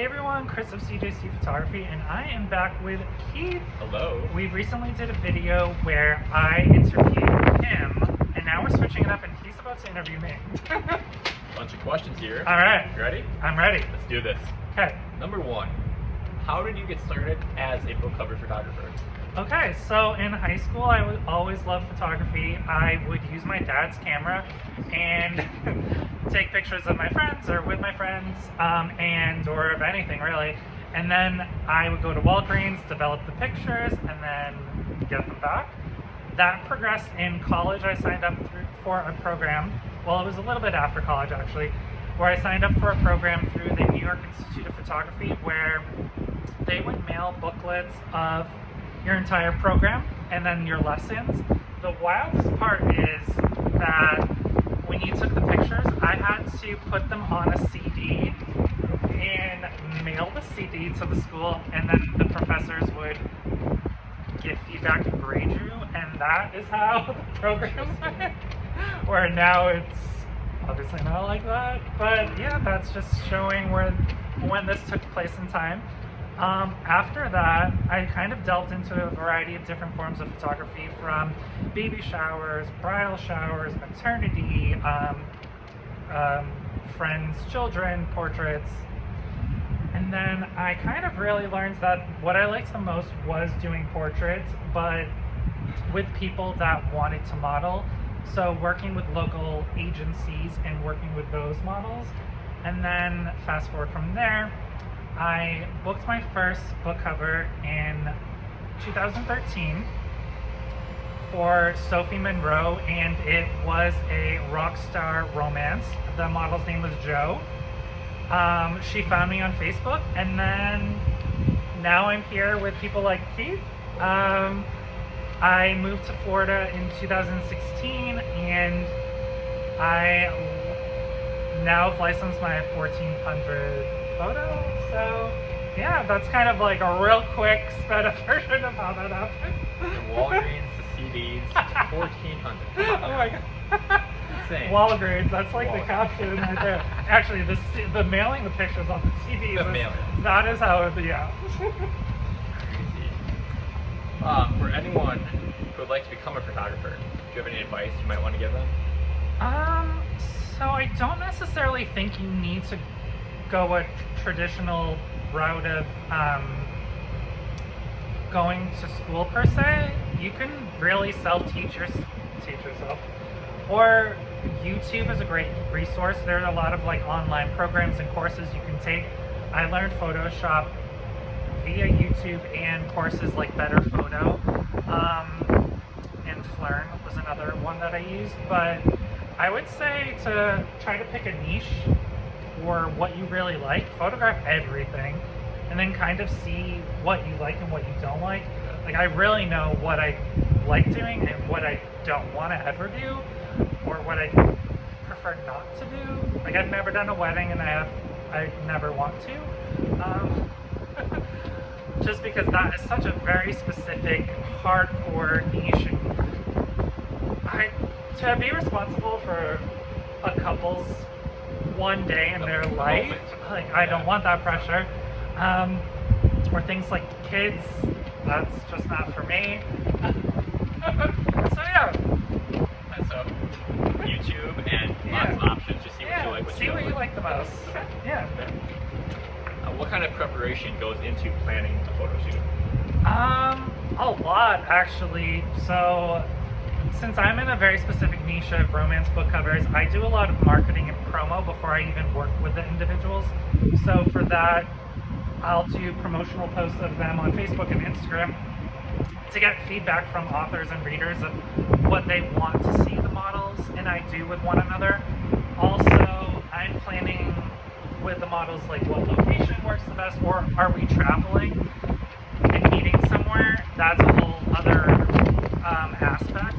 Hey everyone, Chris of CJC Photography, and I am back with Keith. Hello. We recently did a video where I interviewed him, and now we're switching it up and he's about to interview me. Bunch of questions here. All right. You ready? I'm ready. Let's do this. Okay. Number one, how did you get started as a book cover photographer? Okay, so in high school I would always love photography. I would use my dad's camera and take pictures of my friends or with my friends or of anything really. And then I would go to Walgreens, develop the pictures, and then get them back. That progressed in college. I signed up for a program, well it was a little bit after college actually, where I signed up for a program through the New York Institute of Photography where they would mail booklets of your entire program and then your lessons. The wildest part is that when you took the pictures, I had to put them on a CD and mail the CD to the school, and then the professors would give feedback and grade you, and that is how the program went. Where now it's obviously not like that, but yeah, that's just showing when this took place in time. After that, I kind of delved into a variety of different forms of photography, from baby showers, bridal showers, maternity, friends, children, portraits. And then I kind of really learned that what I liked the most was doing portraits, but with people that wanted to model. So working with local agencies and working with those models. And then fast forward from there, I booked my first book cover in 2013 for Sophie Monroe, and it was a rock star romance. The model's name was Jo. She found me on Facebook, and then now I'm here with people like Keith. I moved to Florida in 2016, and I now have licensed my 1400 photo. So yeah, that's kind of like a real quick sped up version of how that happened. From Walgreens to CDs to 1400. Oh my god. Insane. Walgreens, that's like Walgreens. the caption right there. Actually, the mailing the pictures on the CDs, that is how it, yeah. Crazy. For anyone who would like to become a photographer, do you have any advice you might want to give them? So I don't necessarily think you need to go a traditional route of going to school per se. You can really teach yourself, or YouTube is a great resource. There are a lot of like online programs and courses you can take. I learned Photoshop via YouTube and courses like Better Photo, and Flern was another one that I used. But I would say to try to pick a niche or what you really like, photograph everything, and then kind of see what you like and what you don't like. Like, I really know what I like doing and what I don't want to ever do, or what I prefer not to do. Like, I've never done a wedding, and I never want to. Just because that is such a very specific, hardcore niche, and to be responsible for a couple's one day in their life, like, I don't want that pressure. Or things like kids, that's just not for me. So yeah. And so YouTube and lots of options. Just see what you like. See what you like the most. Yeah. What kind of preparation goes into planning a photo shoot? A lot actually. So since I'm in a very specific niche of romance book covers, I do a lot of marketing and promo before I even work with the individuals. So for that, I'll do promotional posts of them on Facebook and Instagram to get feedback from authors and readers of what they want to see the models and I do with one another. Also, I'm planning with the models like what location works the best, or are we traveling and meeting somewhere? That's a whole other aspect.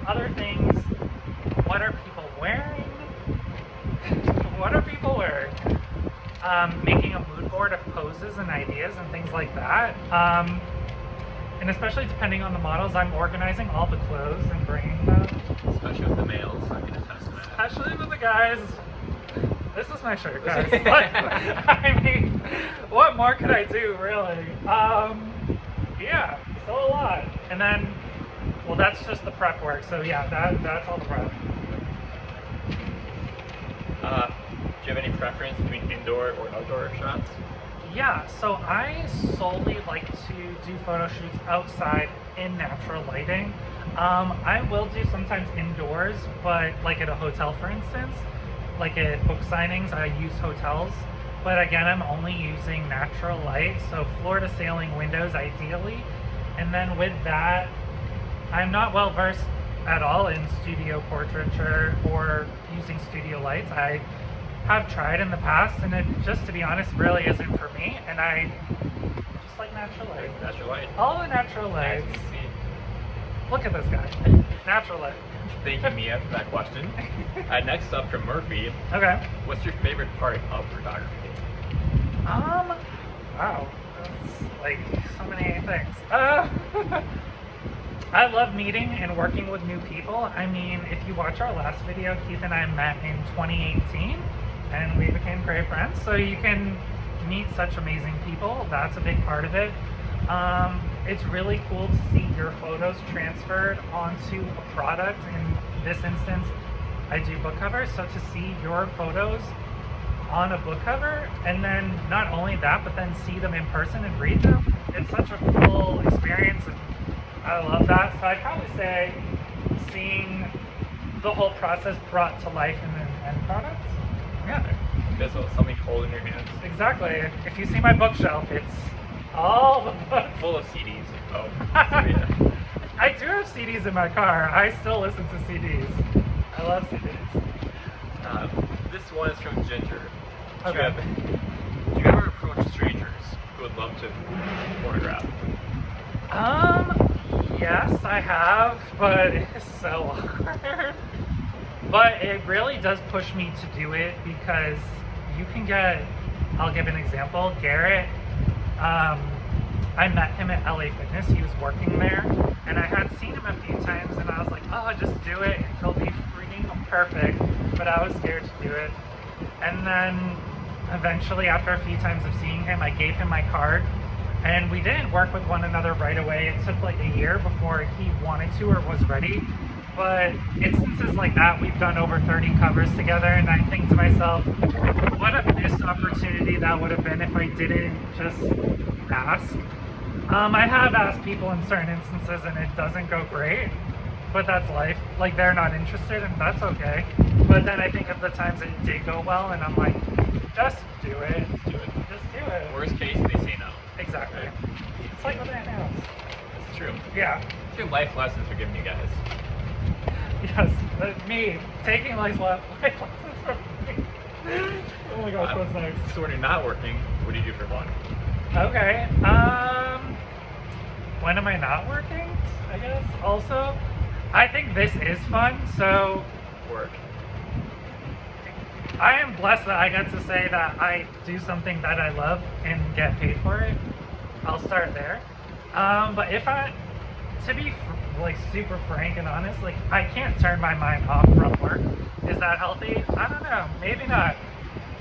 Other things, what are people wearing? What are people wearing? Making a mood board of poses and ideas and things like that. And especially depending on the models, I'm organizing all the clothes and bringing them. Especially with the males, I can attest to that. Especially with the guys. This is my shirt, guys. Like, I mean, what more could I do, really? Yeah, so a lot. And then, well, that's just the prep work. So yeah, that's all the prep. Do you have any preference between indoor or outdoor shots? Yeah, so I solely like to do photo shoots outside in natural lighting. I will do sometimes indoors, but like at a hotel, for instance, like at book signings, I use hotels. But again, I'm only using natural light, so floor to ceiling windows ideally. And then with that, I'm not well versed at all in studio portraiture or using studio lights. I have tried in the past, and it just, to be honest, really isn't for me. And I just like natural light. Natural light. All the natural As lights. you can see. Look at this guy. Natural light. Thank you, Mia, for that question. Next up from Murphy, Okay. what's your favorite part of photography? Wow. That's like so many things. I love meeting and working with new people. I mean, if you watch our last video, Keith and I met in 2018 and we became great friends. So you can meet such amazing people. That's a big part of it. It's really cool to see your photos transferred onto a product. In this instance, I do book covers. So to see your photos on a book cover, and then not only that, but then see them in person and read them, it's such a cool experience. And I love that. So I'd probably say seeing the whole process brought to life in an end product. Yeah. There's something cold in your hands. Exactly. If you see my bookshelf, it's all the books. Full of CDs. Oh. Yeah. I do have CDs in my car. I still listen to CDs. I love CDs. This one is from Ginger. Okay. Do you ever approach strangers who would love to photograph? Yes, I have, but it's so awkward. But it really does push me to do it because you can get, I'll give an example, Garrett, I met him at LA Fitness, he was working there, and I had seen him a few times and I was like, oh, just do it, he'll be freaking perfect, but I was scared to do it. And then eventually, after a few times of seeing him, I gave him my card, and we didn't work with one another right away. It took like a year before he wanted to or was ready. But instances like that, we've done over 30 covers together, and I think to myself, what a missed opportunity that would have been if I didn't just ask. I have asked people in certain instances and it doesn't go great, but that's life. Like, they're not interested and that's okay. But then I think of the times it did go well and I'm like, just do it. Do it. Just do it. Worst case, they say no. Exactly. It's like with anything else. It's true. Yeah. Two life lessons we're giving you guys. Yes. Me taking life lessons from me. Oh my gosh, what's next? So when you're not working, what do you do for fun? Okay. When am I not working? I guess. Also, I think this is fun. So Work. I am blessed that I get to say that I do something that I love and get paid for it. I'll start there. But if to be like super frank and honest, like I can't turn my mind off from work. Is that healthy? I don't know. Maybe not.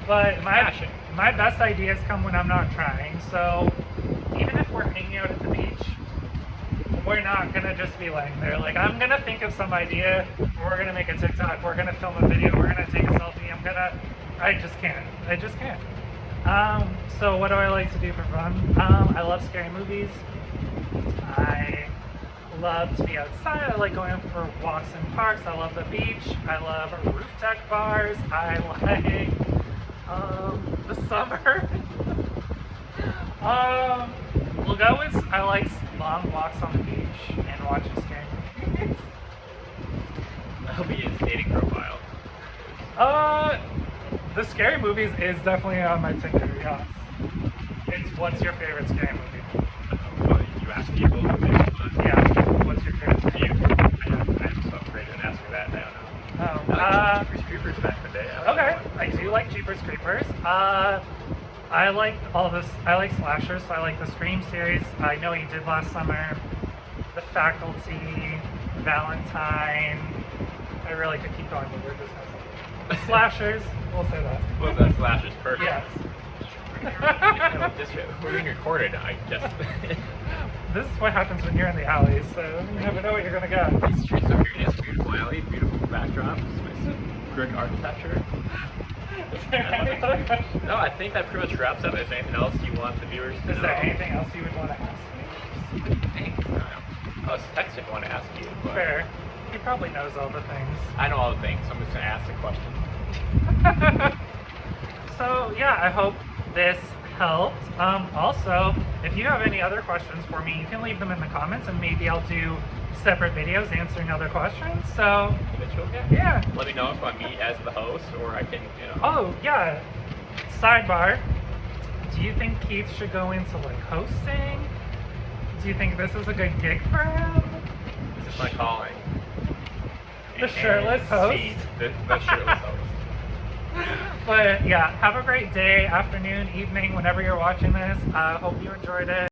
But my best ideas come when I'm not trying. So even if we're hanging out at the beach, we're not gonna just be laying there. Like, I'm gonna think of some idea. We're gonna make a TikTok. We're gonna film a video. We're gonna take a selfie. I just can't. So what do I like to do for fun? I love scary movies. I love to be outside. I like going for walks in parks. I love the beach. I love roof deck bars. I like the summer. We'll go with, I like long walks on the beach and watching scary movies. That'll be his dating profile. The scary movies is definitely on my Tinder, yes. It's what's your favorite scary movie? Well, you ask people. Yeah, what's your favorite scary movie? I'm so afraid to ask you that. I don't know. I like Jeepers Creepers back in the day. Okay, I do like Jeepers Creepers. I like I like slashers, so I like the Scream series. I Know What You Did Last Summer, The Faculty, Valentine. I really could keep going, but we're just Slashers, we'll say that. What was that? Slashers, perfect. Yes. We're being recorded, I guess. This is what happens when you're in the alleys, so you never know what you're gonna get. These streets are very nice, beautiful alley, beautiful backdrop, nice brick architecture. Is there any other questions? No, I think that pretty much wraps up. Is there anything else you want the viewers to know? Is there anything else you would want to ask me? Thanks. I don't know. I was texting if I want to ask you. But Fair. He probably knows all the things. I know all the things, so I'm just going to ask the question. So yeah, I hope this helped. Also, if you have any other questions for me, you can leave them in the comments and maybe I'll do separate videos answering other questions. So Okay. yeah. Let me know if I'm me as the host or I can, Oh yeah. Sidebar. Do you think Keith should go into like hosting? Do you think this is a good gig for him? This is my calling. The shirtless host? The shirtless host. But yeah, have a great day, afternoon, evening, whenever you're watching this. Hope you enjoyed it.